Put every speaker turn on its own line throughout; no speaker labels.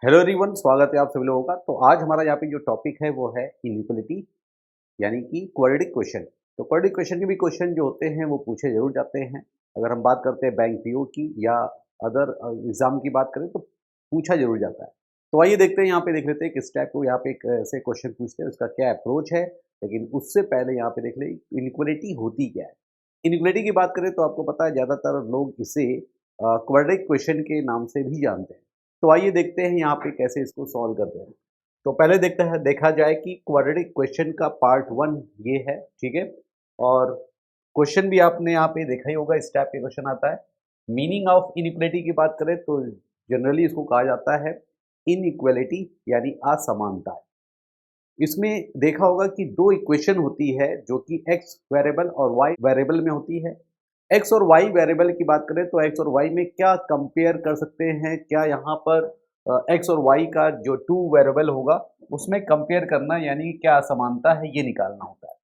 Hello everyone, स्वागत है आप सभी लोगों का। तो आज हमारा यहाँ पे जो टॉपिक है वो है इनइक्वालिटी, यानी कि क्वाड्रेटिक क्वेश्चन। तो क्वाड्रेटिक क्वेश्चन के भी क्वेश्चन जो होते हैं वो पूछे जरूर जाते हैं। अगर हम बात करते हैं बैंक पीओ की या अदर एग्जाम की बात करें तो पूछा जरूर जाता है। तो आइए देखते हैं, यहाँ पे देख लेते हैं किस टाइप को यहाँ पे एक ऐसे क्वेश्चन पूछते हैं, उसका क्या अप्रोच है। लेकिन उससे पहले यहाँ पे देख ले इनइक्वालिटी होती क्या है। इनइक्वालिटी की बात करें तो आपको पता है ज़्यादातर लोग इसे क्वाड्रेटिक क्वेश्चन के नाम से भी जानते हैं। तो आइए देखते हैं यहाँ पे कैसे इसको सॉल्व करते हैं। तो पहले देखते हैं, देखा जाए कि क्वाड्रेटिक क्वेश्चन का पार्ट वन ये है, ठीक है। और क्वेश्चन भी आपने यहाँ पे देखा ही होगा, इस टाइप के क्वेश्चन आता है। मीनिंग ऑफ इनइक्वालिटी की बात करें तो जनरली इसको कहा जाता है इनइक्वालिटी, यानी असमानता। इसमें देखा होगा कि दो इक्वेशन होती है जो कि एक्स वेरिएबल और वाई वेरिएबल में होती है। एक्स और वाई वेरिएबल की बात करें तो एक्स और वाई में क्या कंपेयर कर सकते हैं, क्या यहाँ पर एक्स और वाई का जो टू वेरिएबल होगा उसमें कंपेयर करना, यानी क्या असमानता है ये निकालना होता है।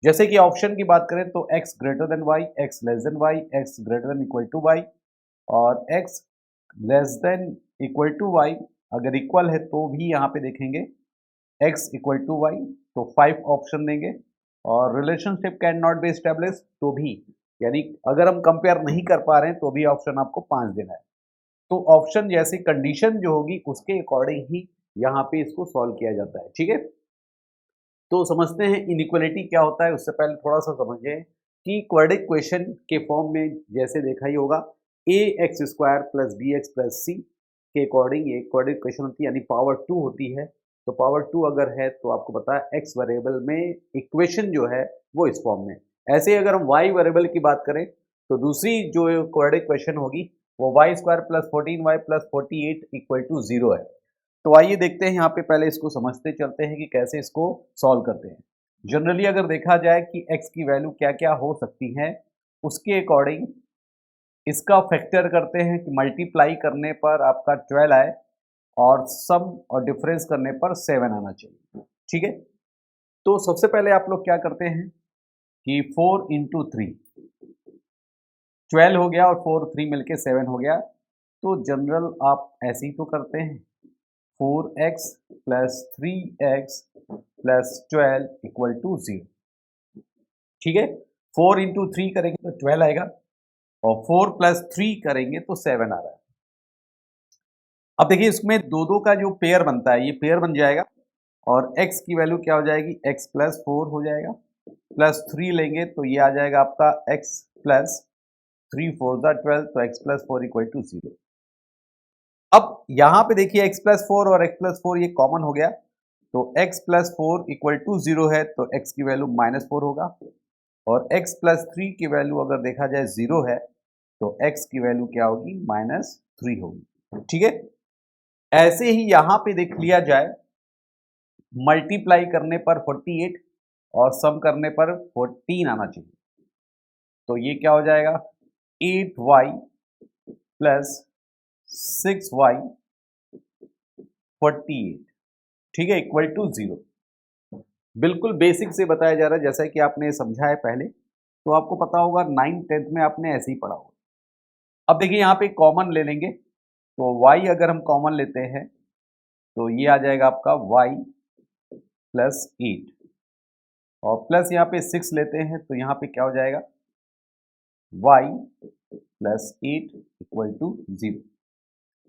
जैसे कि ऑप्शन की बात करें तो x greater than y, x less than y, x greater than equal to y और x less than equal to y. अगर इक्वल है तो भी यहाँ पे देखेंगे एक्स इक्वल टू वाई, तो 5 ऑप्शन देंगे। और relationship can not B establish तो भी, यानी अगर हम कंपेयर नहीं कर पा रहे हैं तो भी ऑप्शन आपको 5 देना है। तो ऑप्शन जैसी कंडीशन जो होगी उसके अकॉर्डिंग ही यहाँ पे इसको सॉल्व किया जाता है, ठीक है। तो समझते हैं इनइक्वालिटी क्या होता है। उससे पहले थोड़ा सा समझें कि क्वाड्रेटिक क्वेश्चन के फॉर्म में जैसे देखा ही होगा a x square plus b x plus c के अकॉर्डिंग ये क्वाड्रेटिक क्वेश्चन होती है, यानी पावर 2 होती है। तो पावर 2 अगर है तो आपको पता है एक्स वेरिएबल में इक्वेशन जो है वो इस फॉर्म में। ऐसे ही अगर हम वाई वेरिएबल की बात करें तो दूसरी जो क्वाड्रेटिक क्वेश्चन होगी वो y square plus 14 y plus 48 equal to 0 है। तो आइए देखते हैं, यहाँ पे पहले इसको समझते चलते हैं कि कैसे इसको सॉल्व करते हैं। जनरली अगर देखा जाए कि x की वैल्यू क्या क्या हो सकती है, उसके अकॉर्डिंग इसका फैक्टर करते हैं कि मल्टीप्लाई करने पर आपका 12 आए और सम और डिफरेंस करने पर 7 आना चाहिए, ठीक है। तो सबसे पहले आप लोग क्या करते हैं कि 4 इंटू 3 12 हो गया और 4 3 मिलके 7 हो गया। तो जनरल आप ऐसे ही तो करते हैं, 4x plus 3x plus 12 equal to 0, ठीक है। 4 इंटू 3 करेंगे तो 12 आएगा और 4 प्लस 3 करेंगे तो 7 आ रहा है। अब देखिए इसमें दो दो का जो पेयर बनता है ये पेयर बन जाएगा और x की वैल्यू क्या हो जाएगी, x प्लस 4 हो जाएगा, प्लस 3 लेंगे तो ये आ जाएगा आपका x प्लस 3 4 12, तो x प्लस 4 इक्वल टू 0। अब यहां पे देखिए x प्लस 4 और x प्लस 4 ये कॉमन हो गया, तो x प्लस 4 इक्वल टू 0 है तो x की वैल्यू -4 होगा और x प्लस 3 की वैल्यू अगर देखा जाए 0 है तो x की वैल्यू क्या होगी, -3 होगी, ठीक है। ऐसे ही यहां पे देख लिया जाए, मल्टीप्लाई करने पर 48 और सम करने पर 14 आना चाहिए। तो ये क्या हो जाएगा, 8y प्लस 6y 48, ठीक है, इक्वल टू 0। बिल्कुल बेसिक से बताया जा रहा है, जैसा कि आपने समझा है पहले, तो आपको पता होगा 9th-10th में आपने ऐसे ही पढ़ा होगा। अब देखिए यहाँ पे कॉमन ले लेंगे, तो y अगर हम कॉमन लेते हैं तो ये आ जाएगा आपका y प्लस 8 और प्लस यहाँ पे 6 लेते हैं तो यहाँ पे क्या हो जाएगा, y प्लस 8 इक्वल टू 0।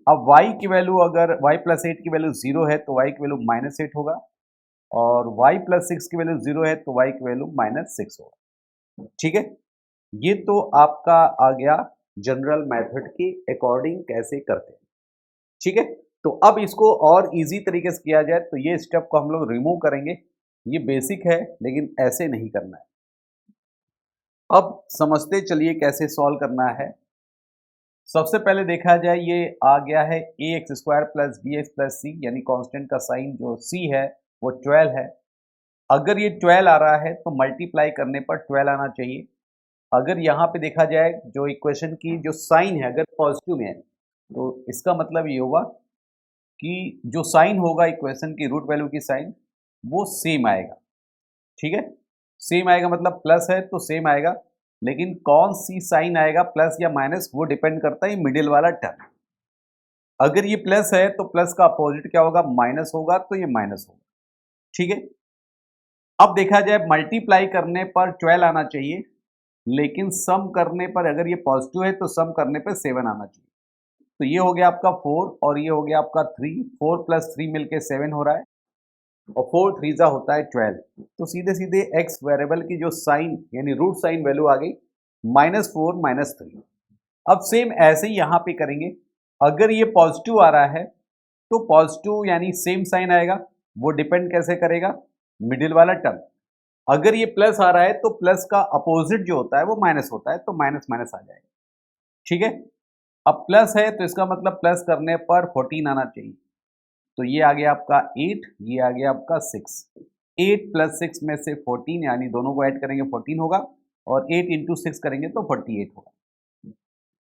अब y की वैल्यू अगर y प्लस 8 की वैल्यू 0 है तो y की वैल्यू -8 होगा और y प्लस 6 की वैल्यू 0 है तो y की वैल्यू -6 होगा, ठीक है। ये तो आपका आ गया जनरल मेथड के अकॉर्डिंग कैसे करते हैं, ठीक है। तो अब इसको और इजी तरीके से किया जाए तो ये स्टेप को हम लोग रिमूव करेंगे। ये बेसिक है लेकिन ऐसे नहीं करना है। अब समझते चलिए कैसे सॉल्व करना है। सबसे पहले देखा जाए ये आ गया है a x square plus b x plus c, यानी कांस्टेंट का साइन जो सी है वो 12 है। अगर ये 12 आ रहा है तो मल्टीप्लाई करने पर 12 आना चाहिए। अगर यहाँ पे देखा जाए जो इक्वेशन की जो साइन है अगर पॉजिटिव में है तो इसका मतलब ये होगा कि जो साइन होगा इक्वेशन की रूट वैल्यू की साइन वो सेम आएगा, ठीक है। सेम आएगा मतलब प्लस है तो सेम आएगा, लेकिन कौन सी साइन आएगा प्लस या माइनस वो डिपेंड करता है मिडिल वाला टर्म। अगर ये प्लस है तो प्लस का अपोजिट क्या होगा, माइनस होगा, तो ये माइनस होगा। ठीक है, अब देखा जाए मल्टीप्लाई करने पर 12 आना चाहिए, लेकिन सम करने पर अगर ये पॉजिटिव है तो सम करने पर 7 आना चाहिए। तो ये हो गया आपका 4 और ये हो गया आपका 3, 4 प्लस 3 मिलके 7 हो रहा है और 4 3 जा होता है 12। तो सीधे सीधे एक्स वेरिएबल की जो साइन यानी रूट साइन वैल्यू आ गई -4 -3। अब सेम ऐसे ही यहाँ पे करेंगे। अगर ये पॉजिटिव आ रहा है तो पॉजिटिव यानी सेम साइन आएगा, वो डिपेंड कैसे करेगा, मिडिल वाला टर्म। अगर ये प्लस आ रहा है तो प्लस का अपोजिट जो होता है वो माइनस होता है, तो माइनस माइनस आ जाएगा। ठीक है, अब प्लस है तो इसका मतलब प्लस करने पर 14 आना चाहिए। तो ये आ गया आपका 8, ये आ गया आपका 6। 8 प्लस 6 में से 14 यानी दोनों को ऐड करेंगे 14 होगा और 8 इंटू 6 करेंगे तो 48 होगा।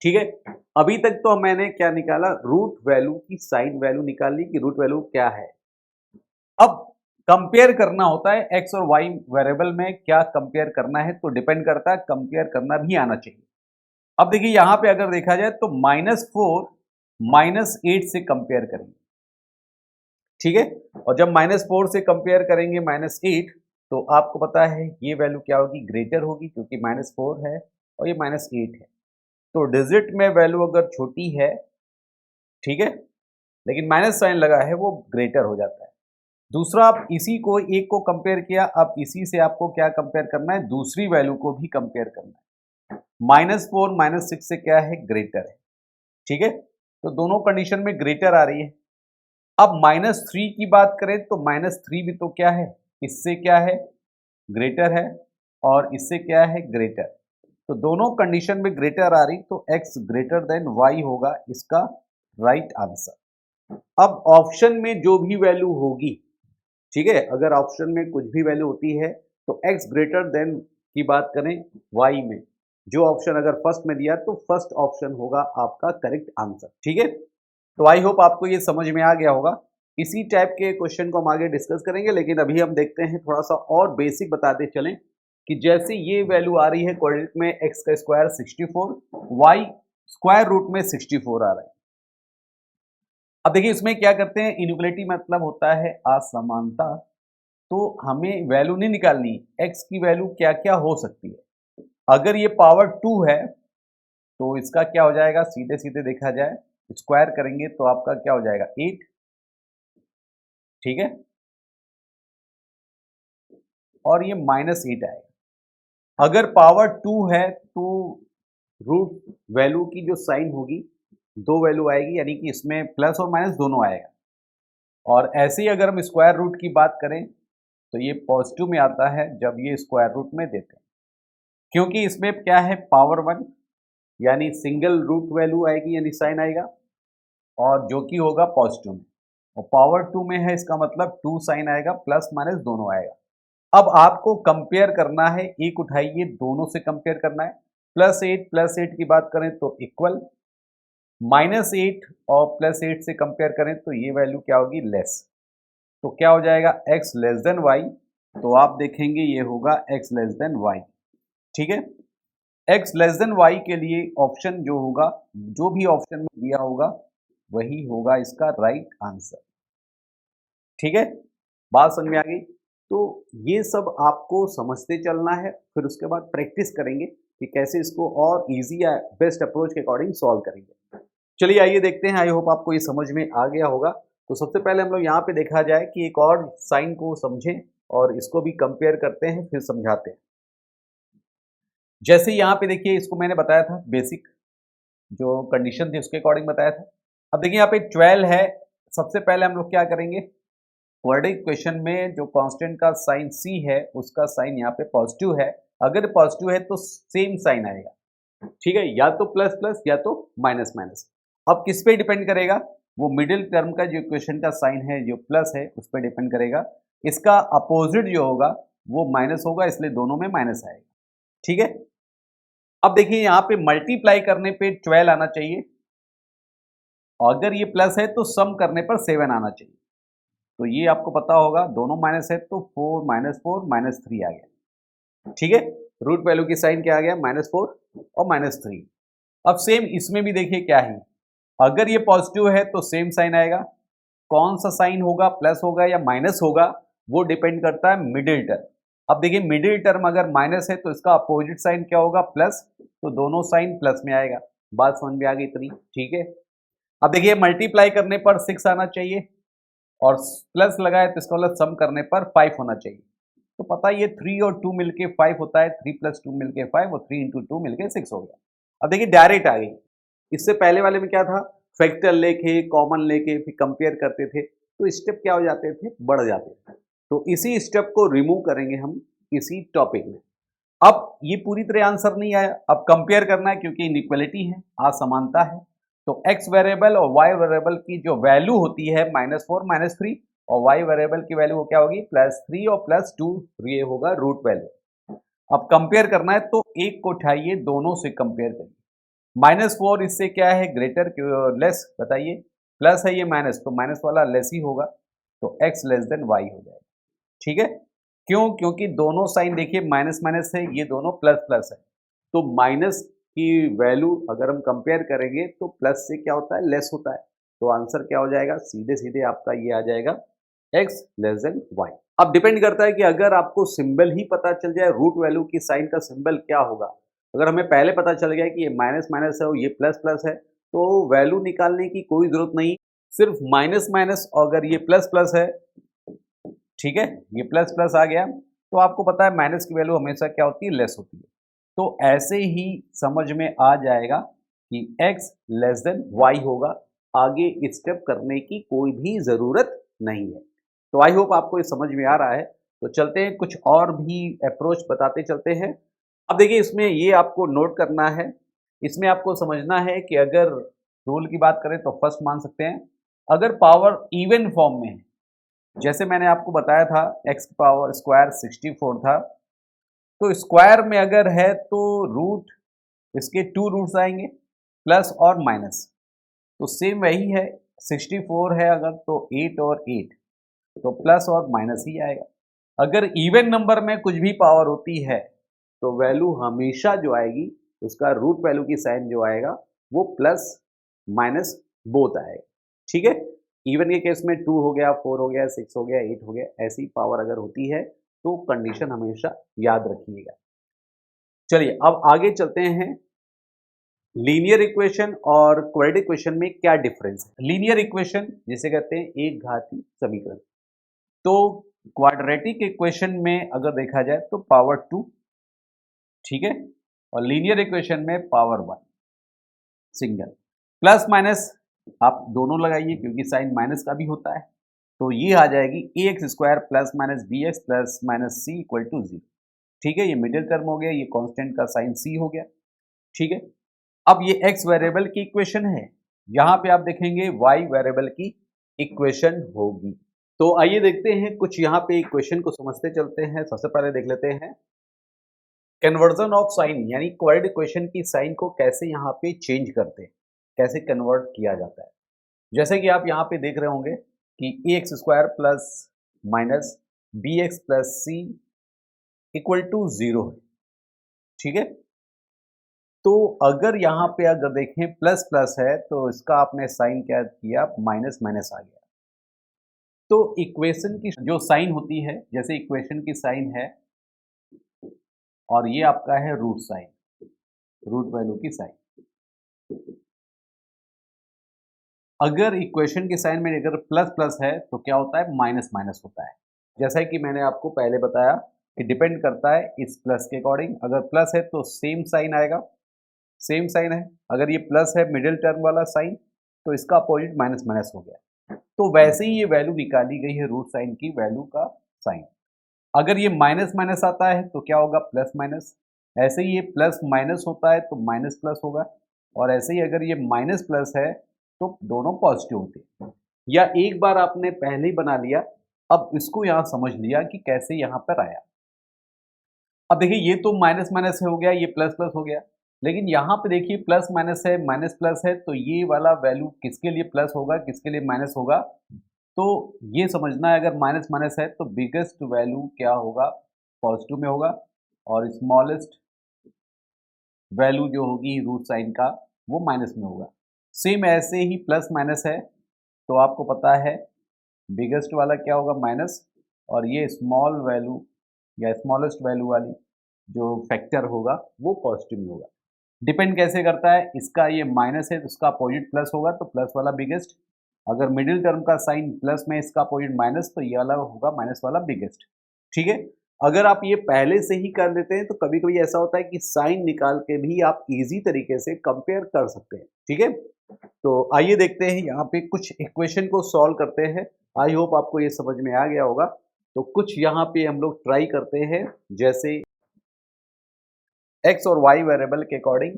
ठीक है, अभी तक तो मैंने क्या निकाला, रूट वैल्यू की साइन वैल्यू निकाल ली कि रूट वैल्यू क्या है। अब कंपेयर करना होता है एक्स और वाई वेरिएबल में, क्या कंपेयर करना है तो डिपेंड करता है, कंपेयर करना भी आना चाहिए। अब देखिए यहां पे अगर देखा जाए तो -4 -8 से कंपेयर करेंगे। ठीक है, और जब -4 से कंपेयर करेंगे -8 तो आपको पता है ये वैल्यू क्या होगी, ग्रेटर होगी, क्योंकि -4 है और ये -8 है। तो डिजिट में वैल्यू अगर छोटी है, ठीक है, लेकिन माइनस साइन लगा है, वो ग्रेटर हो जाता है। दूसरा, आप इसी को एक को कंपेयर किया, अब इसी से आपको क्या कंपेयर करना है, दूसरी वैल्यू को भी कंपेयर करना है। -4 -6 से क्या है, ग्रेटर है। ठीक है, तो दोनों कंडीशन में ग्रेटर आ रही है। अब -3 की बात करें तो -3 भी तो क्या है, इससे क्या है, ग्रेटर है, और इससे क्या है, ग्रेटर। तो दोनों कंडीशन में ग्रेटर आ रही, तो x ग्रेटर देन y होगा इसका राइट आंसर। अब ऑप्शन में जो भी वैल्यू होगी, ठीक है, अगर ऑप्शन में कुछ भी वैल्यू होती है तो x ग्रेटर देन की बात करें y में, जो ऑप्शन अगर फर्स्ट में दिया तो फर्स्ट ऑप्शन होगा आपका करेक्ट आंसर। ठीक है, तो आई होप आपको ये समझ में आ गया होगा। इसी टाइप के क्वेश्चन को हम आगे डिस्कस करेंगे, लेकिन अभी हम देखते हैं थोड़ा सा और बेसिक बताते चलें कि जैसे ये वैल्यू आ रही है क्वाड्रेटिक में x का स्क्वायर 64, y स्क्वायर रूट में 64 आ रहा है। अब देखिए इसमें क्या करते हैं, इनइक्वालिटी मतलब होता है असमानता। तो हमें वैल्यू नहीं निकालनी, x की वैल्यू क्या क्या हो सकती है। अगर ये पावर 2 है तो इसका क्या हो जाएगा, सीधे सीधे देखा जाए स्क्वायर करेंगे तो आपका क्या हो जाएगा, 8। ठीक है, और ये -8 आएगा। अगर पावर 2 है तो रूट वैल्यू की जो साइन होगी, दो वैल्यू आएगी, यानी कि इसमें प्लस और माइनस दोनों आएगा। और ऐसे ही अगर हम स्क्वायर रूट की बात करें तो ये पॉजिटिव में आता है जब ये स्क्वायर रूट में देते हैं, क्योंकि इसमें क्या है, पावर 1 यानी सिंगल रूट वैल्यू आएगी यानी साइन आएगा, और जो कि होगा पॉजिटिव में। और पावर 2 में है, इसका मतलब 2 साइन आएगा, प्लस माइनस दोनों आएगा। अब आपको कंपेयर करना है, एक उठाइए, दोनों से कंपेयर करना है। +8 की बात करें तो इक्वल, -8 और +8 से कंपेयर करें तो ये वैल्यू क्या होगी, लेस। तो क्या हो जाएगा, x लेस देन वाई। तो आप देखेंगे ये होगा x लेस देन वाई। ठीक है, x लेस देन वाई के लिए ऑप्शन जो होगा, जो भी ऑप्शन में दिया होगा वही होगा इसका राइट आंसर। ठीक है, बात समझ में आ गई। तो ये सब आपको समझते चलना है, फिर उसके बाद प्रैक्टिस करेंगे कि कैसे इसको और इजी या बेस्ट अप्रोच के अकॉर्डिंग सॉल्व करेंगे। चलिए आइए देखते हैं, आई होप आपको ये समझ में आ गया होगा। तो सबसे पहले हम लोग यहाँ पे देखा जाए कि एक और साइन को समझें और इसको भी कंपेयर करते हैं, फिर समझाते हैं। जैसे यहाँ पे देखिए, इसको मैंने बताया था बेसिक जो कंडीशन थी उसके अकॉर्डिंग बताया था। अब देखिए यहाँ पे 12 है, सबसे पहले हम लोग क्या करेंगे, क्वाड्रेटिक इक्वेशन में जो कांस्टेंट का साइन c है उसका साइन यहाँ पे पॉजिटिव है। अगर पॉजिटिव है तो सेम साइन आएगा। ठीक है, या तो प्लस प्लस या तो माइनस माइनस। अब किस पे डिपेंड करेगा, वो मिडिल टर्म का जो इक्वेशन का साइन है जो प्लस है उस पर डिपेंड करेगा। इसका अपोजिट जो होगा वो माइनस होगा, इसलिए दोनों में माइनस आएगा। ठीक है, अब देखिए यहाँ पे मल्टीप्लाई करने पे 12 आना चाहिए, और अगर ये प्लस है तो सम करने पर 7 आना चाहिए। तो ये आपको पता होगा, दोनों माइनस है तो 4 -4 -3 आ गया। ठीक है, रूट वैल्यू की साइन क्या आ गया, -4 और -3। अब सेम इसमें भी देखिए क्या है, अगर ये पॉजिटिव है तो सेम साइन आएगा। कौन सा साइन होगा, प्लस होगा या माइनस होगा, वो डिपेंड करता है मिडिल टर्म। अब देखिए मिडिल टर्म अगर माइनस है तो इसका अपोजिट साइन क्या होगा, प्लस, तो दोनों साइन प्लस में आएगा। बात समझ में आ गई इतनी, ठीक है। अब देखिए मल्टीप्लाई करने पर 6 आना चाहिए और प्लस लगाए तो इसका मतलब सम करने पर 5 होना चाहिए। तो पता है ये 3 और 2 मिलके 5 होता है, 3 प्लस 2 मिलके 5 और 3 इंटू 2 मिलके 6 हो गया। अब देखिए डायरेक्ट आ गई। इससे पहले वाले में क्या था, फैक्टर लेके कॉमन लेके फिर कंपेयर करते थे, तो स्टेप क्या हो जाते थे, बढ़ जाते थे। तो इसी स्टेप को रिमूव करेंगे हम इसी टॉपिक में। अब ये पूरी तरह आंसर नहीं आया, अब कंपेयर करना है क्योंकि इनइक्वलिटी है, असमानता है। तो x वेरिएबल और y वेरिएबल की जो वैल्यू होती है -4 -3 और y वेरिएबल की वैल्यू क्या होगी, +3 और +2, ये होगा रूट वैल्यू। अब कंपेयर करना है तो एक को उठाइए, दोनों से कंपेयर करिए। -4 इससे क्या है, ग्रेटर लेस, बताइए। प्लस है ये माइनस, तो माइनस वाला लेस ही होगा, तो x लेस देन y हो जाएगा। ठीक है, क्यों, क्योंकि दोनों साइन देखिए माइनस माइनस है, ये दोनों प्लस प्लस है। तो माइनस की वैल्यू अगर हम कंपेयर करेंगे तो प्लस से क्या होता है, लेस होता है। तो आंसर क्या हो जाएगा, सीधे सीधे आपका ये आ जाएगा x लेस देन y। अब डिपेंड करता है कि अगर आपको सिंबल ही पता चल जाए, रूट वैल्यू की साइन का सिंबल क्या होगा। अगर हमें पहले पता चल गया कि ये माइनस माइनस है और ये प्लस प्लस है, तो वैल्यू निकालने की कोई जरूरत नहीं। सिर्फ माइनस माइनस, अगर ये प्लस प्लस है, ठीक है, ये प्लस प्लस आ गया, तो आपको पता है माइनस की वैल्यू हमेशा क्या होती है, लेस होती है। तो ऐसे ही समझ में आ जाएगा कि x लेस देन y होगा, आगे स्टेप करने की कोई भी ज़रूरत नहीं है। तो आई होप आपको ये समझ में आ रहा है। तो चलते हैं, कुछ और भी अप्रोच बताते चलते हैं। अब देखिए इसमें ये आपको नोट करना है, इसमें आपको समझना है कि अगर रूल की बात करें तो फर्स्ट मान सकते हैं, अगर पावर इवन फॉर्म में है, जैसे मैंने आपको बताया था x की पावर स्क्वायर 64 था, तो स्क्वायर में अगर है तो रूट, इसके 2 रूट्स आएंगे, प्लस और माइनस। तो सेम वही है, 64 है अगर तो 8 और 8, तो प्लस और माइनस ही आएगा। अगर इवन नंबर में कुछ भी पावर होती है तो वैल्यू हमेशा जो आएगी, उसका रूट वैल्यू की साइन जो आएगा वो प्लस माइनस बोथ आएगा। ठीक है, इवन के केस में 2 हो गया, 4 हो गया, 6 हो गया, 8 हो गया, ऐसी पावर अगर होती है तो कंडीशन हमेशा याद रखिएगा। चलिए अब आगे चलते हैं, लीनियर इक्वेशन और क्वाड्रेटिक इक्वेशन में क्या डिफरेंस है। लीनियर इक्वेशन जिसे कहते हैं एक घाती समीकरण, तो क्वाड्रेटिक इक्वेशन में अगर देखा जाए तो पावर 2, ठीक है, और लीनियर इक्वेशन में पावर 1 सिंगल। प्लस माइनस आप दोनों लगाइए क्योंकि साइन माइनस का भी होता है, तो ये आ जाएगी A x square plus minus B x plus minus C equal to 0। ठीक है, ये मिडिल टर्म हो गया, ये कांस्टेंट का साइन सी हो गया। ठीक है, अब ये x वेरिएबल की इक्वेशन है, यहां पे आप देखेंगे y वेरिएबल की इक्वेशन होगी। तो आइए देखते हैं कुछ यहां पे इक्वेशन को समझते चलते हैं। सबसे पहले देख लेते हैं कन्वर्जन ऑफ साइन, यानी क्वाड्रेटिक इक्वेशन की साइन को कैसे यहां पे चेंज करते हैं, कैसे कन्वर्ट किया जाता है। जैसे कि आप यहां पे देख रहे होंगे कि A x square plus minus B x plus C equal to 0 है। ठीक है, तो अगर यहाँ पे अगर देखें प्लस प्लस है तो इसका आपने साइन क्या किया, माइनस माइनस आ गया। तो इक्वेशन की जो साइन होती है, जैसे इक्वेशन की साइन है और ये आपका है रूट साइन, रूट वैल्यू की साइन। अगर इक्वेशन की साइन में अगर प्लस प्लस है तो क्या होता है, माइनस माइनस होता है। जैसा कि मैंने आपको पहले बताया कि डिपेंड करता है इस प्लस के अकॉर्डिंग। अगर प्लस है तो सेम साइन आएगा, सेम साइन है। अगर ये प्लस है मिडिल टर्म वाला साइन, तो इसका अपोजिट माइनस माइनस हो गया। तो वैसे ही ये वैल्यू निकाली गई है रूट साइन की वैल्यू का साइन। अगर ये माइनस माइनस आता है तो क्या होगा, प्लस माइनस। ऐसे ही ये प्लस माइनस होता है तो माइनस प्लस होगा, और ऐसे ही अगर ये माइनस प्लस है तो दोनों पॉजिटिव होते हैं। या एक बार आपने पहले ही बना लिया, अब इसको यहाँ समझ लिया कि कैसे यहाँ पर आया। अब देखिए ये तो माइनस माइनस हो गया, ये प्लस प्लस हो गया, लेकिन यहाँ पे देखिए प्लस माइनस है, माइनस प्लस है, तो ये वाला वैल्यू किसके लिए प्लस होगा, किसके लिए माइनस होगा। तो ये समझना है, अगर माइनस माइनस है तो बिगेस्ट वैल्यू क्या होगा, पॉजिटिव में होगा, और स्मॉलेस्ट वैल्यू जो होगी रूट साइन का वो माइनस में होगा। सेम ऐसे ही प्लस माइनस है, तो आपको पता है बिगेस्ट वाला क्या होगा माइनस, और ये स्मॉल वैल्यू या स्मॉलेस्ट वैल्यू वाली जो फैक्टर होगा वो पॉजिटिव में होगा। डिपेंड कैसे करता है, इसका ये माइनस है तो इसका अपोजिट प्लस होगा, तो प्लस वाला बिगेस्ट। अगर मिडिल टर्म का साइन प्लस में इसका अपोजिट माइनस, तो ये वाला होगा माइनस वाला बिगेस्ट। ठीक है, अगर आप ये पहले से ही कर लेते हैं तो कभी कभी ऐसा होता है कि साइन निकाल के भी आप इजी तरीके से कंपेयर कर सकते हैं। ठीक है, तो आइए देखते हैं यहाँ पे कुछ इक्वेशन को सॉल्व करते हैं। आई होप आपको ये समझ में आ गया होगा। तो कुछ यहाँ पे हम लोग ट्राई करते हैं, जैसे एक्स और वाई वेरिएबल के अकॉर्डिंग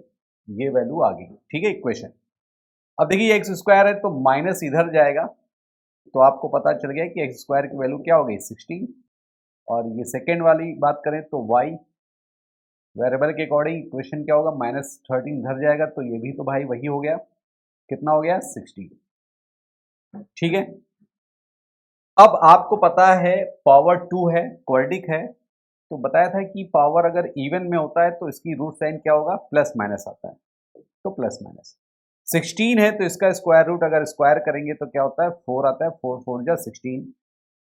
ये वैल्यू आ गई। ठीक है, इक्वेशन। अब देखिए एक्स स्क्वायर है तो माइनस इधर जाएगा, तो आपको पता चल गया कि एक्स स्क्वायर की वैल्यू क्या हो गई 16। और ये सेकेंड वाली बात करें तो वाई वेरिएबल के अकॉर्डिंग इक्वेशन क्या होगा, -13 इधर जाएगा, तो ये भी तो भाई वही हो गया, कितना हो गया 16। ठीक है, अब आपको पता है पावर 2 है, क्वाड्रिक है, तो बताया था कि पावर अगर इवन में होता है तो इसकी रूट साइन क्या होगा, प्लस माइनस आता है, तो प्लस माइनस। 16 है तो इसका स्क्वायर रूट अगर स्क्वायर करेंगे तो क्या होता है 4 आता है, 4 4 जा 16।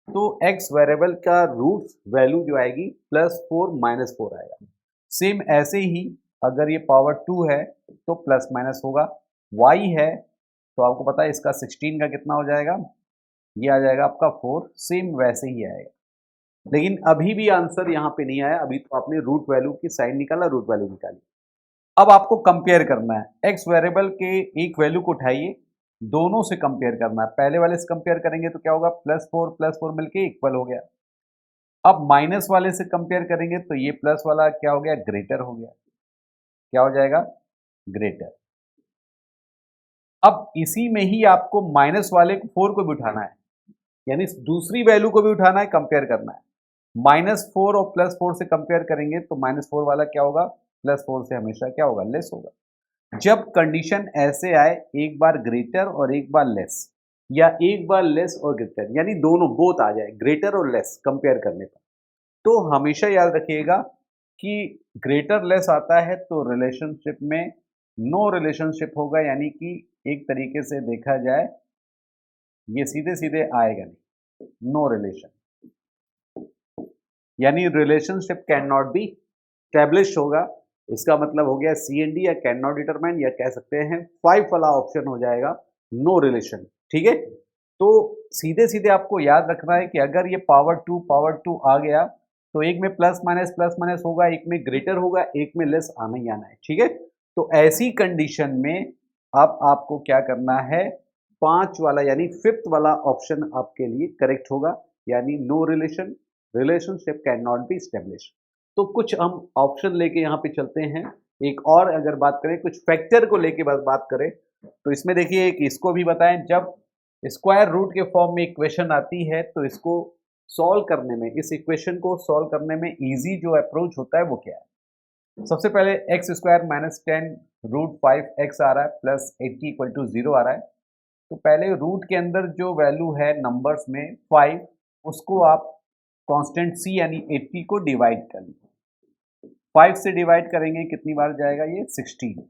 तो x वेरिएबल का रूट वैल्यू जो आएगी +4 -4 आएगा। सेम ऐसे ही अगर ये पावर 2 है तो प्लस माइनस होगा, y है तो आपको पता है इसका 16 का कितना हो जाएगा, ये आ जाएगा आपका 4, सेम वैसे ही आएगा। लेकिन अभी भी आंसर यहाँ पे नहीं आया, अभी तो आपने रूट वैल्यू की साइन निकाला, रूट वैल्यू निकाली। अब आपको कंपेयर करना है, एक्स वेरिएबल के एक वैल्यू को उठाइए, दोनों से कंपेयर करना है। पहले वाले से कंपेयर करेंगे तो क्या होगा, +4 मिलके इक्वल हो गया। अब माइनस वाले से कंपेयर करेंगे तो ये प्लस वाला क्या हो गया, ग्रेटर हो गया। क्या हो जाएगा, ग्रेटर। अब इसी में ही आपको माइनस वाले को 4 को भी उठाना है, यानी दूसरी वैल्यू को भी उठाना है, कंपेयर करना है। -4 और +4 से कंपेयर करेंगे तो -4 वाला क्या होगा, +4 से हमेशा क्या होगा, लेस होगा। जब कंडीशन ऐसे आए, एक बार ग्रेटर और एक बार लेस, या एक बार लेस और ग्रेटर, यानी दोनों बोथ आ जाए, ग्रेटर और लेस कंपेयर करने पर, तो हमेशा याद रखिएगा कि ग्रेटर लेस आता है तो रिलेशनशिप में नो रिलेशनशिप होगा, यानी कि एक तरीके से देखा जाए ये सीधे सीधे आएगा नहीं, नो रिलेशन, यानी relationship can not B establish होगा। इसका मतलब हो गया CND या कैन नॉट डिटरमाइन, या कह सकते हैं 5 वाला ऑप्शन हो जाएगा, नो रिलेशन। ठीक है, तो सीधे सीधे आपको याद रखना है कि अगर ये पावर 2 आ गया तो एक में प्लस माइनस होगा, एक में ग्रेटर होगा, एक में लेस आना ही आना है। ठीक है, तो ऐसी कंडीशन में अब आपको क्या करना है, 5 वाला यानी 5th वाला ऑप्शन आपके लिए करेक्ट होगा, यानी no relation, relationship can not be establish. तो कुछ हम ऑप्शन लेके यहाँ पे चलते हैं। एक और अगर बात करें, कुछ फैक्टर को लेके बस बात करें, तो इसमें देखिए कि इसको भी बताएं, जब स्क्वायर रूट के फॉर्म में इक्वेशन आती है तो इसको सॉल्व करने में, इस इक्वेशन को सॉल्व करने में इजी जो अप्रोच होता है वो क्या है। सबसे पहले एक्स स्क्वायर -10√5x आ रहा है, +80 = 0 आ रहा है। तो पहले रूट के अंदर जो वैल्यू है नंबर्स में 5, उसको आप कांस्टेंट c यानी 80 को डिवाइड कर लीजिए। 5 से डिवाइड करेंगे कितनी बार जाएगा, ये 16।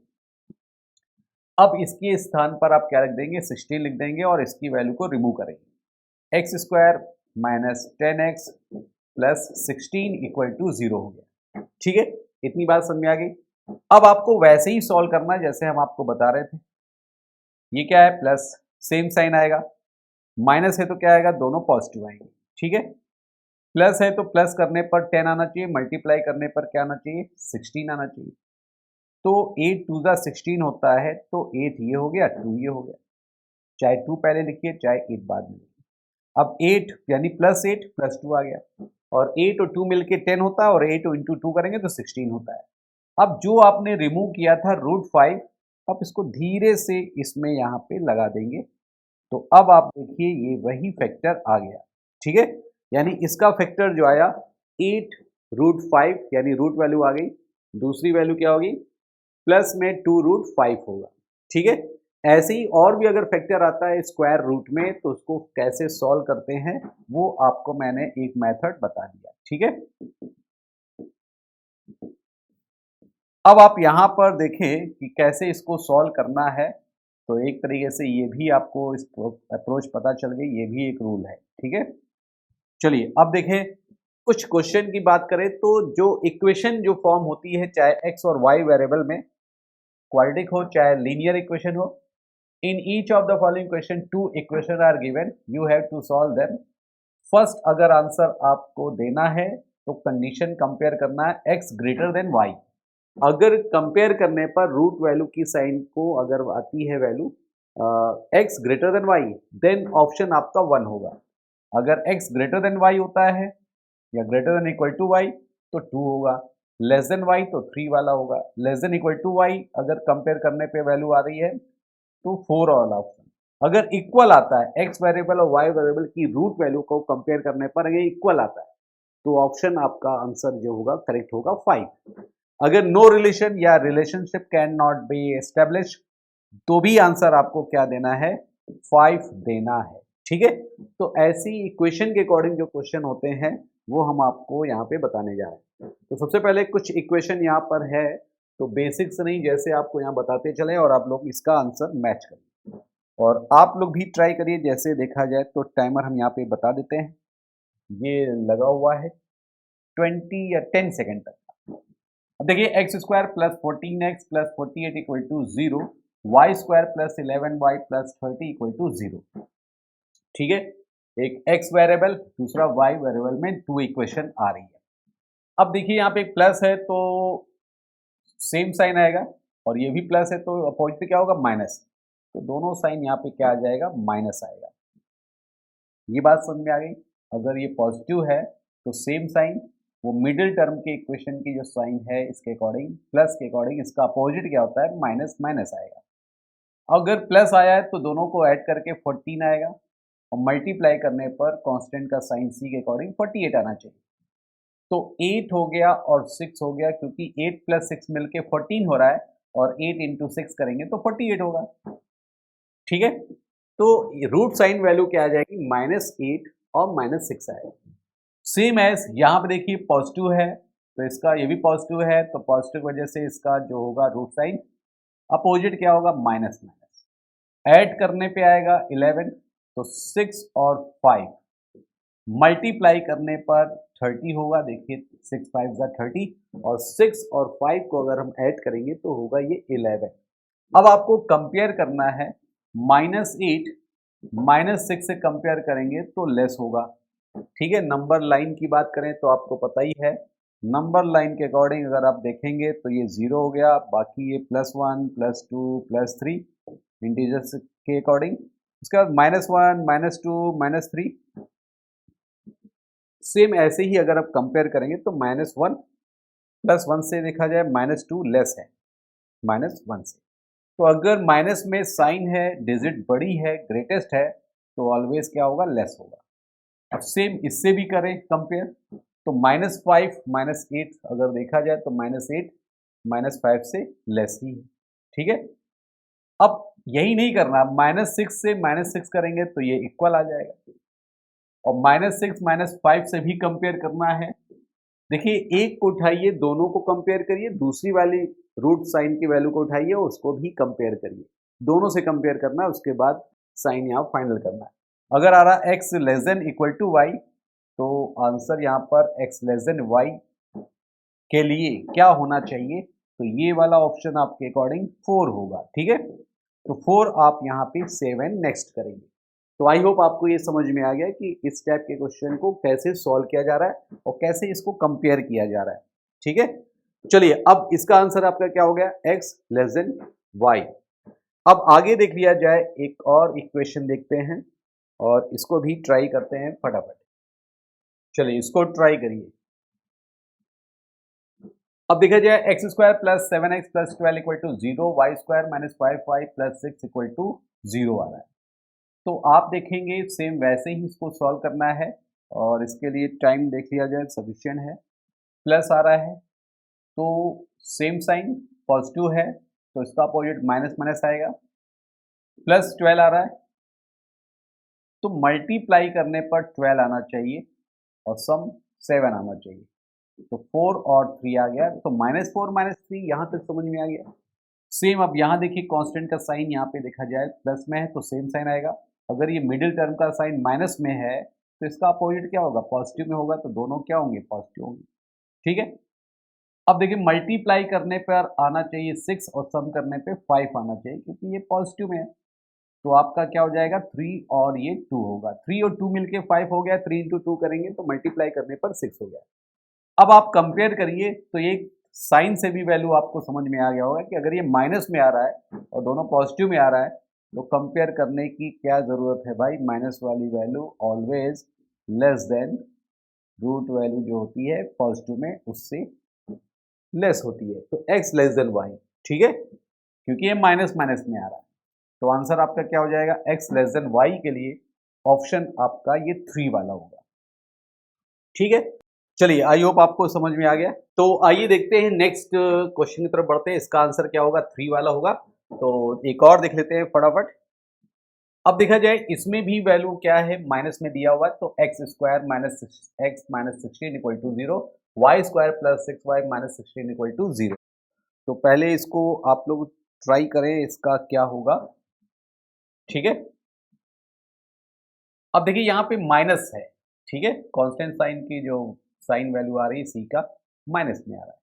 अब इसके स्थान पर आप क्या रख देंगे, 16 लिख देंगे और इसकी वैल्यू को रिमूव करेंगे। एक्स स्क्वायर -10x + 16 = 0 हो गया। ठीक है, इतनी बात समझ में आ गई। अब आपको वैसे ही सॉल्व करना है जैसे हम आपको बता रहे थे। ये क्या है, प्लस, सेम साइन आएगा, माइनस है तो क्या आएगा, दोनों पॉजिटिव आएंगे। ठीक है, प्लस है तो प्लस करने पर 10 आना चाहिए, मल्टीप्लाई करने पर क्या आना चाहिए, 16 आना चाहिए। तो 8 2 जा 16 होता है, तो 8 ये हो गया, 2 ये हो गया। चाहे 2 पहले लिखिए, चाहे 8 बाद में लिखिए। अब 8 यानी +8 +2 आ गया, और 8 और 2 मिलके 10 होता है, और 8 इंटू 2 करेंगे तो 16 होता है। अब जो आपने रिमूव किया था √5, अब इसको धीरे से इसमें यहाँ पे लगा देंगे, तो अब आप देखिए ये वही फैक्टर आ गया। ठीक है, यानी इसका फैक्टर जो आया 8√5, यानी रूट वैल्यू आ गई। दूसरी वैल्यू क्या होगी, प्लस में 2√5 होगा। ठीक है, ऐसे ही और भी अगर फैक्टर आता है स्क्वायर रूट में तो उसको कैसे सॉल्व करते हैं वो आपको मैंने एक मेथड बता दिया। ठीक है, अब आप यहां पर देखें कि कैसे इसको सॉल्व करना है। तो एक तरीके से ये भी आपको इस अप्रोच पता चल गई, ये भी एक रूल है, ठीक है। चलिए अब देखें कुछ क्वेश्चन की बात करें तो जो इक्वेशन जो फॉर्म होती है चाहे एक्स और वाई वेरिएबल में, क्वाड्रेटिक हो चाहे लीनियर इक्वेशन हो, in each of the following question two equation are given, you have to solve them. First अगर आंसर आपको देना है तो कंडीशन कंपेयर करना है एक्स ग्रेटर देन वाई। अगर कंपेयर करने पर रूट वैल्यू की साइन को अगर आती है value x greater than y, then option आपका 1 होगा। अगर एक्स ग्रेटर देन वाई होता है या greater than equal to y तो 2 होगा, लेस देन वाई तो 3 वाला होगा, less than equal to y अगर कंपेयर करने पे वैल्यू आ रही है तो 4 वाला ऑप्शन। अगर इक्वल आता है एक्स वेरिएबल और वाई वेरिएबल की रूट वैल्यू को कंपेयर करने पर अगर इक्वल आता है तो ऑप्शन आपका आंसर जो होगा करेक्ट होगा 5। अगर नो रिलेशन या relationship can not B establish तो भी आंसर आपको क्या देना है, 5 देना है, ठीक है। तो ऐसी इक्वेशन के अकॉर्डिंग जो क्वेश्चन होते हैं वो हम आपको यहाँ पे बताने जा रहे हैं। तो सबसे पहले कुछ इक्वेशन यहाँ पर है, तो बेसिक्स नहीं जैसे आपको यहाँ बताते चले और आप लोग इसका आंसर मैच करें और आप लोग भी ट्राई करिए। जैसे देखा जाए तो टाइमर हम यहाँ पे बता देते हैं, ये लगा हुआ है 20 या 10 सेकेंड तक। अब देखिए x square plus 14x plus 48 equal to 0, y square plus 11y plus 30 equal to 0, ठीक है। एक x वेरिएबल दूसरा y वेरिएबल में 2 इक्वेशन आ रही है। अब देखिए यहाँ पे एक प्लस है तो सेम साइन आएगा और ये भी प्लस है तो अपोजिट पे क्या होगा, माइनस, तो दोनों साइन यहाँ पे क्या आ जाएगा, माइनस आएगा। ये बात समझ में आ गई। अगर ये पॉजिटिव है तो सेम साइन वो मिडिल टर्म के इक्वेशन की जो साइन है इसके अकॉर्डिंग प्लस के अकॉर्डिंग इसका अपोजिट क्या होता है, माइनस माइनस आएगा। अगर प्लस आया है तो दोनों को ऐड करके 14 आएगा और मल्टीप्लाई करने पर कांस्टेंट का साइन सी के अकॉर्डिंग 48 आना चाहिए। तो 8 हो गया और 6 हो गया क्योंकि 8 प्लस 6 मिलके 14 हो रहा है और 8 इंटू 6 करेंगे तो 48 होगा, ठीक है। तो रूट साइन वैल्यू क्या आ जाएगी, -8 और -6 आएगा। सेम एज यहाँ पे देखिए पॉजिटिव है तो इसका ये भी पॉजिटिव है तो पॉजिटिव की वजह से इसका जो होगा रूट साइन अपोजिट क्या होगा, माइनस माइनस, ऐड करने पे आएगा 11 तो 6 और 5 मल्टीप्लाई करने पर 30 होगा। देखिए 6 5 ज़ा 30 और 6 और 5 को अगर हम ऐड करेंगे तो होगा ये 11। अब आपको कंपेयर करना है -8 -6 से कंपेयर करेंगे तो लेस होगा, ठीक है। नंबर लाइन की बात करें तो आपको पता ही है नंबर लाइन के अकॉर्डिंग अगर आप देखेंगे तो ये 0 हो गया, बाकी ये +1 +2 +3 इंटीजर्स के अकॉर्डिंग। उसके बाद -1 -2 -3 सेम ऐसे ही अगर आप कंपेयर करेंगे तो -1 +1 से देखा जाए -2 लेस है -1 से। तो अगर माइनस में साइन है, डिजिट बड़ी है, ग्रेटेस्ट है तो ऑलवेज क्या होगा, लेस होगा। अब सेम इससे भी करें कंपेयर तो -5 -8 अगर देखा जाए तो -8 -5 से लेस ही है, ठीक है। अब यही नहीं करना, -6 से -6 करेंगे तो ये इक्वल आ जाएगा और -6 -5 से भी कंपेयर करना है। देखिए एक को उठाइए, दोनों को कंपेयर करिए, दूसरी वाली रूट साइन की वैल्यू को उठाइए उसको भी कंपेयर करिए, दोनों से कंपेयर करना है, उसके बाद साइन यहाँ फाइनल करना है। अगर आ रहा x less than equal to y तो आंसर यहाँ पर एक्स लेस देन वाई के लिए क्या होना चाहिए, तो ये वाला ऑप्शन आपके अकॉर्डिंग 4 होगा, ठीक है। तो 4 आप यहाँ पे 7 नेक्स्ट करेंगे। तो आई होप आपको ये समझ में आ गया कि इस टाइप के क्वेश्चन को कैसे सॉल्व किया जा रहा है और कैसे इसको कंपेयर किया जा रहा है, ठीक है। चलिए अब इसका आंसर आपका क्या हो गया, एक्स लेस देन वाई। अब आगे देख लिया जाए, एक और इक्वेशन देखते हैं और इसको भी ट्राई करते हैं फटाफट। चलिए इसको ट्राई करिए। अब देखा जाए x square plus 7x plus 12 equal to 0, y square -5y plus 6 equal to 0 आ रहा है। तो आप देखेंगे सेम वैसे ही इसको सॉल्व करना है और इसके लिए टाइम देख लिया जाए सफिशिएंट है। प्लस आ रहा है तो सेम साइन पॉजिटिव है तो इसका अपोजिट माइनस माइनस आएगा। +12 आ रहा है तो मल्टीप्लाई करने पर 12 आना चाहिए और सम 7 आना चाहिए। तो 4 और 3 आ गया तो -4 -3 यहाँ तक समझ में आ गया। सेम अब यहाँ देखिए कांस्टेंट का साइन यहाँ पे देखा जाए प्लस में है तो सेम साइन आएगा, अगर ये मिडिल टर्म का साइन माइनस में है तो इसका अपोजिट क्या होगा, पॉजिटिव में होगा, तो दोनों क्या होंगे, पॉजिटिव होंगे। ठीक है, अब देखिए मल्टीप्लाई करने पर आना चाहिए 6 और सम करने पे 5 आना चाहिए क्योंकि ये पॉजिटिव में है। तो आपका क्या हो जाएगा 3 और ये 2 होगा, 3 और 2 मिलके 5 हो गया, 3 इंटू 2 करेंगे तो मल्टीप्लाई करने पर 6 हो गया। अब आप कंपेयर करिए तो ये साइन से भी वैल्यू आपको समझ में आ गया होगा कि अगर ये माइनस में आ रहा है और दोनों पॉजिटिव में आ रहा है तो कंपेयर करने की क्या ज़रूरत है भाई, माइनस वाली value always less than root value जो होती है पॉजिटिव में उससे लेस होती है, तो x लेस देन वाई। ठीक है, क्योंकि ये माइनस माइनस में आ रहा है तो आंसर आपका क्या हो जाएगा, x लेस देन वाई के लिए ऑप्शन आपका ये 3 वाला होगा। ठीक है, चलिए आई होप आपको समझ में आ गया। तो आइए देखते हैं नेक्स्ट क्वेश्चन की तरफ बढ़ते हैं, इसका आंसर क्या होगा, 3 वाला होगा। तो एक और देख लेते हैं फटाफट। अब देखा जाए इसमें भी वैल्यू क्या है, माइनस में दिया हुआ है तो x square minus x minus 16 equal to 0, y square plus 6y minus 16 equal to 0। तो पहले इसको आप लोग ट्राई करें इसका क्या होगा। ठीक है, अब देखिए यहाँ पे माइनस है, ठीक है, कांस्टेंट साइन की जो साइन वैल्यू आ रही है सी का माइनस में आ रहा है,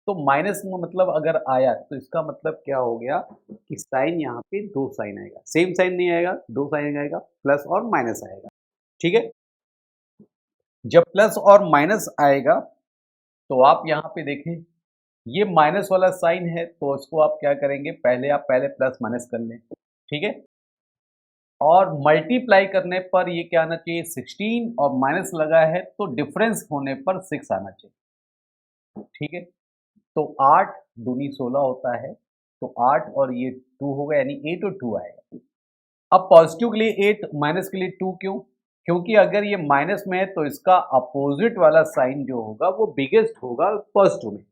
तो माइनस में मतलब अगर आया तो इसका मतलब क्या हो गया कि साइन यहाँ पे दो साइन आएगा, सेम साइन नहीं आएगा, दो साइन आएगा, प्लस और माइनस आएगा। ठीक है, जब प्लस और माइनस आएगा तो आप यहाँ पे देखें ये माइनस वाला साइन है तो इसको आप क्या करेंगे, पहले प्लस माइनस कर लें। ठीक है, और मल्टीप्लाई करने पर ये क्या आना चाहिए 16 और माइनस लगा है तो डिफरेंस होने पर 6 आना चाहिए। ठीक है, तो 8 दूनी 16 होता है, तो 8 और ये 2 होगा यानी 8 और 2 आएगा। अब पॉजिटिव के लिए 8 माइनस के लिए 2 क्यों, क्योंकि अगर ये माइनस में है तो इसका अपोजिट वाला साइन जो होगा वो बिगेस्ट होगा पॉजिटिव में।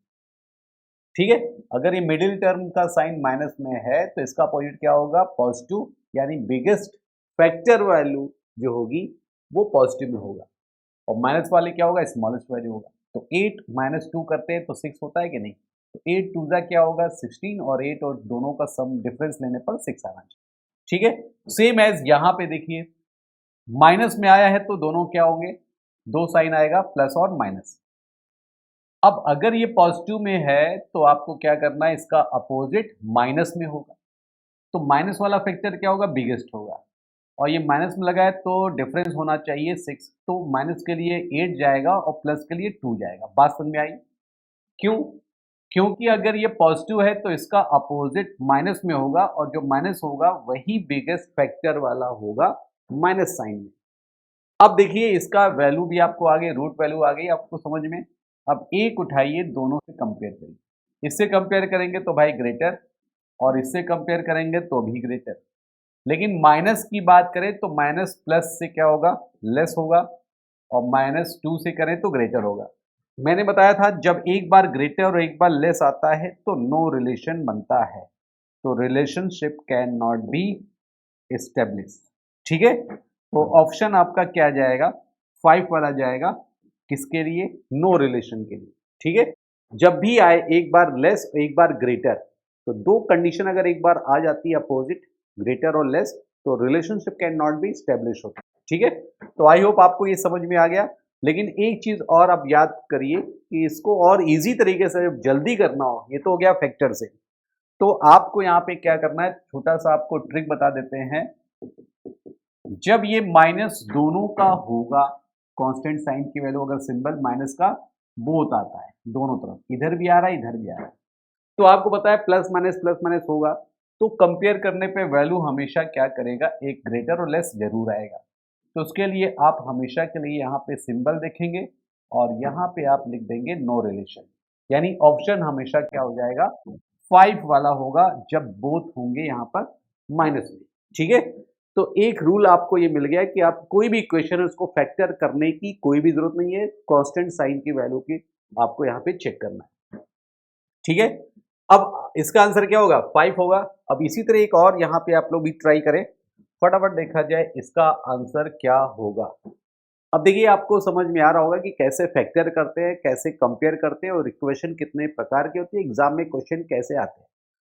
ठीक है, अगर ये मिडिल टर्म का साइन माइनस में है तो इसका अपोजिट क्या होगा, पॉजिटिव, यानी बिगेस्ट फैक्टर वैल्यू जो होगी वो पॉजिटिव में होगा, और माइनस वाले क्या होगा, स्मॉलेस्ट वैल्यू होगा। तो 8 माइनस 2 करते हैं तो 6 होता है कि नहीं, तो 8 टू ज़ा क्या होगा 16 और 8 और दोनों का सम डिफरेंस लेने पर 6 आना चाहिए। ठीक है, सेम एज यहाँ पे देखिए माइनस में आया है तो दोनों क्या होंगे, दो साइन आएगा प्लस और माइनस। अब अगर ये पॉजिटिव में है तो आपको क्या करना है, इसका अपोजिट माइनस में होगा, तो माइनस वाला फैक्टर क्या होगा, बिगेस्ट होगा, और ये माइनस में लगा है तो डिफरेंस होना चाहिए 6, तो माइनस के लिए 8 जाएगा और प्लस के लिए 2 जाएगा। बात समझ में आई, क्यों, क्योंकि अगर ये पॉजिटिव है तो इसका अपोजिट माइनस में होगा और जो माइनस होगा वही बिगेस्ट फैक्टर वाला होगा माइनस साइन में। अब देखिए इसका वैल्यू भी आपको आगे रूट वैल्यू आ गई आपको समझ में। अब एक उठाइए दोनों से कंपेयर करिए, इससे कंपेयर करेंगे तो भाई ग्रेटर, और इससे कंपेयर करेंगे तो भी ग्रेटर, लेकिन माइनस की बात करें तो माइनस प्लस से क्या होगा, लेस होगा, और माइनस 2 से करें तो ग्रेटर होगा। मैंने बताया था जब एक बार ग्रेटर और एक बार लेस आता है तो नो रिलेशन बनता है, तो relationship can not B establish. ठीक है, तो ऑप्शन आपका क्या जाएगा, 5 वाला जाएगा, किसके लिए, नो रिलेशन के लिए। ठीक है, जब भी आए एक बार लेस एक बार ग्रेटर, तो दो कंडीशन अगर एक बार आ जाती है अपोजिट, ग्रेटर और लेस, तो relationship can not be establish होता है। ठीक है, तो आई होप आपको ये समझ में आ गया, लेकिन एक चीज और आप याद करिए कि इसको और इजी तरीके से जल्दी करना हो, ये तो हो गया फैक्टर से, तो आपको यहाँ पे क्या करना है, छोटा सा आपको ट्रिक बता देते हैं। जब ये माइनस दोनों का होगा, कांस्टेंट साइन की वैल्यू अगर सिंबल माइनस का बोथ आता है दोनों तरफ, इधर भी आ रहा है इधर भी आ रहा है, तो आपको पता है प्लस माइनस होगा, तो कंपेयर करने पे वैल्यू हमेशा क्या करेगा, एक ग्रेटर और लेस जरूर आएगा। तो उसके लिए आप हमेशा के लिए यहाँ पे सिंबल देखेंगे और यहाँ पे आप लिख देंगे नो रिलेशन, यानी ऑप्शन हमेशा क्या हो जाएगा, 5 वाला होगा जब बोथ होंगे यहाँ पर माइनस में। ठीक है, तो एक रूल आपको ये मिल गया कि आप कोई भी इक्वेशन है उसको फैक्टर करने की कोई भी जरूरत नहीं है, कांस्टेंट साइन की वैल्यू की आपको यहाँ पे चेक करना है। ठीक है, अब इसका आंसर क्या होगा, 5 होगा। अब इसी तरह एक और यहाँ पे आप लोग भी ट्राई करें, फटाफट देखा जाए इसका आंसर क्या होगा। अब देखिए आपको समझ में आ रहा होगा कि कैसे फैक्टर करते हैं, कैसे कंपेयर करते हैं, और इक्वेशन कितने प्रकार की होती है, एग्जाम में क्वेश्चन कैसे आते हैं।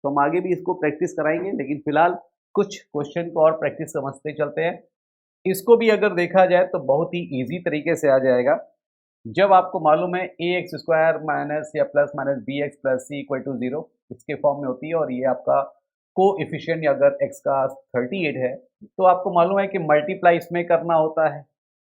तो हम आगे भी इसको प्रैक्टिस कराएंगे, लेकिन फिलहाल कुछ क्वेश्चन को और प्रैक्टिस समझते चलते हैं। इसको भी अगर देखा जाए तो बहुत ही ईजी तरीके से आ जाएगा। जब आपको मालूम है ए एक्स स्क्वायर माइनस या plus minus B x plus C equal to 0 इसके फॉर्म में होती है, और ये आपका को एफिशिएंट अगर एक्स का 38 है तो आपको मालूम है कि मल्टीप्लाई इसमें करना होता है,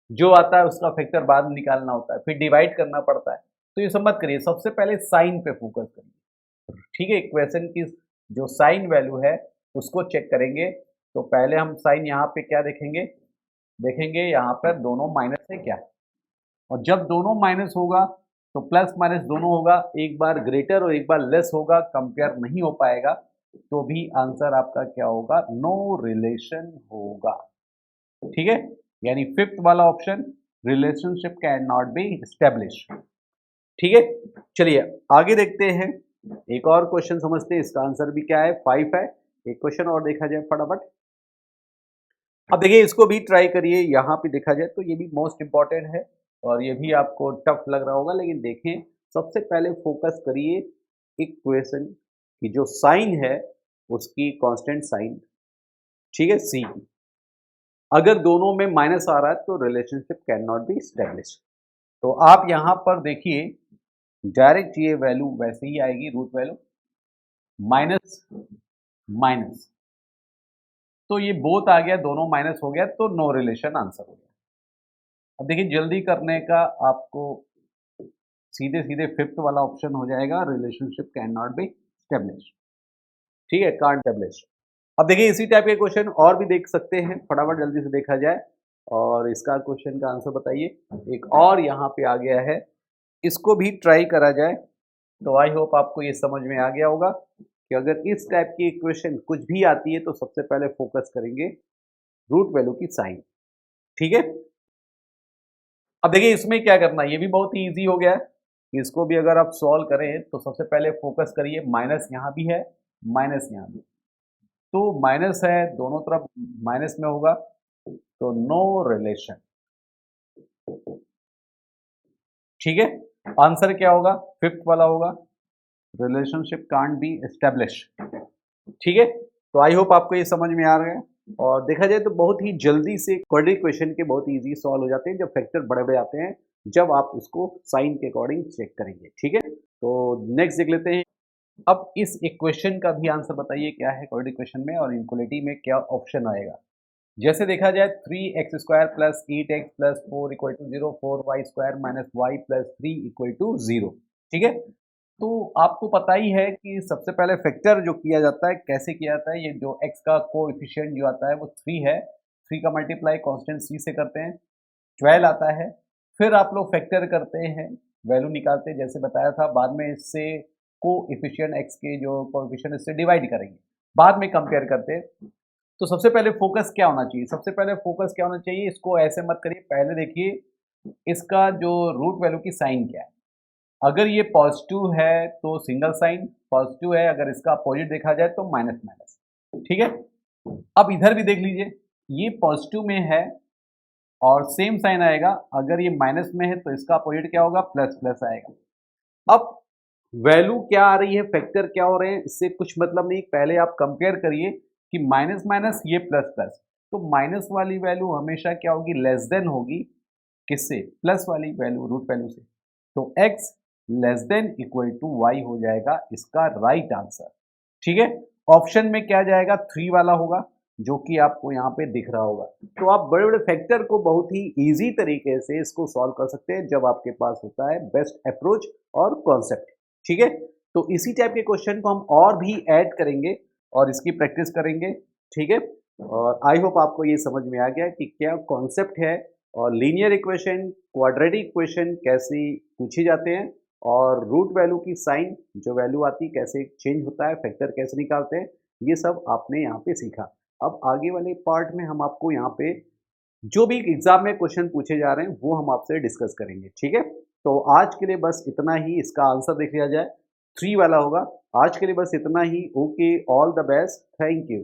जो आता है उसका फैक्टर बाद में निकालना होता है, फिर डिवाइड करना पड़ता है। तो ये सब मत करिए, सबसे पहले साइन पे फोकस करिए। ठीक है, इक्वेशन की जो साइन वैल्यू है उसको चेक करेंगे। तो पहले हम साइन यहाँ पे क्या देखेंगे, देखेंगे यहाँ पर दोनों माइनस है क्या, और जब दोनों माइनस होगा तो प्लस माइनस दोनों होगा, एक बार ग्रेटर और एक बार लेस होगा, कंपेयर नहीं हो पाएगा, तो भी आंसर आपका क्या होगा, नो रिलेशन होगा। ठीक है, यानी फिफ्थ वाला option, relationship can not B establish. ठीक है, चलिए आगे देखते हैं, एक और क्वेश्चन समझते हैं, इसका आंसर भी क्या है, 5 है। एक क्वेश्चन और देखा जाए फटाफट। अब देखिए इसको भी ट्राई करिए, यहाँ पे देखा जाए तो ये भी मोस्ट इंपॉर्टेंट है और ये भी आपको टफ लग रहा होगा, लेकिन देखें सबसे पहले फोकस करिए इक्वेशन की जो साइन है उसकी कांस्टेंट साइन, ठीक है, सी। अगर दोनों में माइनस आ रहा है तो relationship can not B establish. तो आप यहां पर देखिए डायरेक्ट ये वैल्यू वैसे ही आएगी, रूट वैल्यू माइनस माइनस, तो ये बोथ आ गया, दोनों माइनस हो गया, तो नो रिलेशन आंसर हो गया। अब देखिए जल्दी करने का, आपको सीधे सीधे फिफ्थ वाला ऑप्शन हो जाएगा, relationship can not B establish. ठीक है, कांट एस्टेब्लिश। अब देखिए इसी टाइप के क्वेश्चन और भी देख सकते हैं, फटाफट जल्दी से देखा जाए और इसका क्वेश्चन का आंसर बताइए। एक और यहाँ पे आ गया है, इसको भी ट्राई करा जाए। तो आई होप आपको ये समझ में आ गया होगा कि अगर इस टाइप की इक्वेशन कुछ भी आती है तो सबसे पहले फोकस करेंगे रूट वैल्यू की साइन। ठीक है, अब देखिए इसमें क्या करना है, ये भी बहुत ही ईजी हो गया है। इसको भी अगर आप सॉल्व करें तो सबसे पहले फोकस करिए, माइनस यहाँ भी है, माइनस यहाँ भी, तो माइनस है दोनों तरफ माइनस में होगा, तो नो रिलेशन। ठीक है, आंसर क्या होगा, फिफ्थ वाला होगा, रिलेशनशिप कांट बी एस्टेब्लिश। ठीक है, तो आई होप आपको ये समझ में आ रहा है। और देखा जाए तो बहुत ही जल्दी से क्वाड्रेटिक क्वेश्चन के बहुत इजी सॉल्व हो जाते हैं जब फैक्टर बड़े बड़े आते हैं, जब आप इसको साइन के अकॉर्डिंग चेक करेंगे। ठीक है, तो नेक्स्ट देख लेते हैं। अब इस इक्वेशन का भी आंसर बताइए क्या है क्वाड्रेटिक इक्वेशन में, और इनक्वलिटी में क्या ऑप्शन आएगा। जैसे देखा जाए 3x² plus 8x plus 4 equal to 0, 4y² minus y plus 3 equal to 0। ठीक है, तो आपको पता ही है कि सबसे पहले फैक्टर जो किया जाता है कैसे किया जाता है, ये जो x का कोएफिशिएंट जो आता है वो 3 है, 3 का मल्टीप्लाई कांस्टेंट c से करते हैं, 12 आता है। फिर आप लोग फैक्टर करते हैं, वैल्यू निकालते हैं जैसे बताया था, बाद में इससे कोएफिशिएंट x के जो कोएफिशिएंट इससे डिवाइड करेंगे, बाद में कंपेयर करते हैं। तो सबसे पहले फोकस क्या होना चाहिए, सबसे पहले फोकस क्या होना चाहिए, इसको ऐसे मत करिए, पहले देखिए इसका जो रूट वैल्यू की साइन क्या है। अगर ये पॉजिटिव है तो सिंगल साइन, पॉजिटिव है अगर इसका अपोजिट देखा जाए तो माइनस माइनस। ठीक है, अब इधर भी देख लीजिए, ये पॉजिटिव में है और सेम साइन आएगा, अगर ये माइनस में है तो इसका अपोजिट क्या होगा, प्लस प्लस आएगा। अब वैल्यू क्या आ रही है, फैक्टर क्या हो रहे हैं, इससे कुछ मतलब नहीं, पहले आप कंपेयर करिए कि माइनस माइनस ये प्लस प्लस, तो माइनस वाली वैल्यू हमेशा क्या होगी, लेस देन होगी किससे, प्लस वाली वैल्यू रूट वैल्यू से। तो x less than equal to y हो जाएगा इसका राइट आंसर। ठीक है, ऑप्शन में क्या जाएगा, 3 वाला होगा, जो कि आपको यहाँ पे दिख रहा होगा। तो आप बड़े बड़े फैक्टर को बहुत ही इजी तरीके से इसको सॉल्व कर सकते हैं जब आपके पास होता है बेस्ट अप्रोच और कॉन्सेप्ट। ठीक है, तो इसी टाइप के क्वेश्चन को हम और भी ऐड करेंगे और इसकी प्रैक्टिस करेंगे। ठीक है, और आई होप आपको ये समझ में आ गया कि क्या कॉन्सेप्ट है और लीनियर इक्वेशन, क्वाड्रेटिक इक्वेशन कैसे पूछे जाते हैं, और रूट वैल्यू की साइन जो वैल्यू आती है कैसे चेंज होता है, फैक्टर कैसे निकालते हैं, ये सब आपने यहाँ पे सीखा। अब आगे वाले पार्ट में हम आपको यहाँ पे जो भी एग्जाम में क्वेश्चन पूछे जा रहे हैं वो हम आपसे डिस्कस करेंगे। ठीक है, तो आज के लिए बस इतना ही, इसका आंसर देख लिया जाए, 3 वाला होगा। आज के लिए बस इतना ही। Okay, all the best, thank you.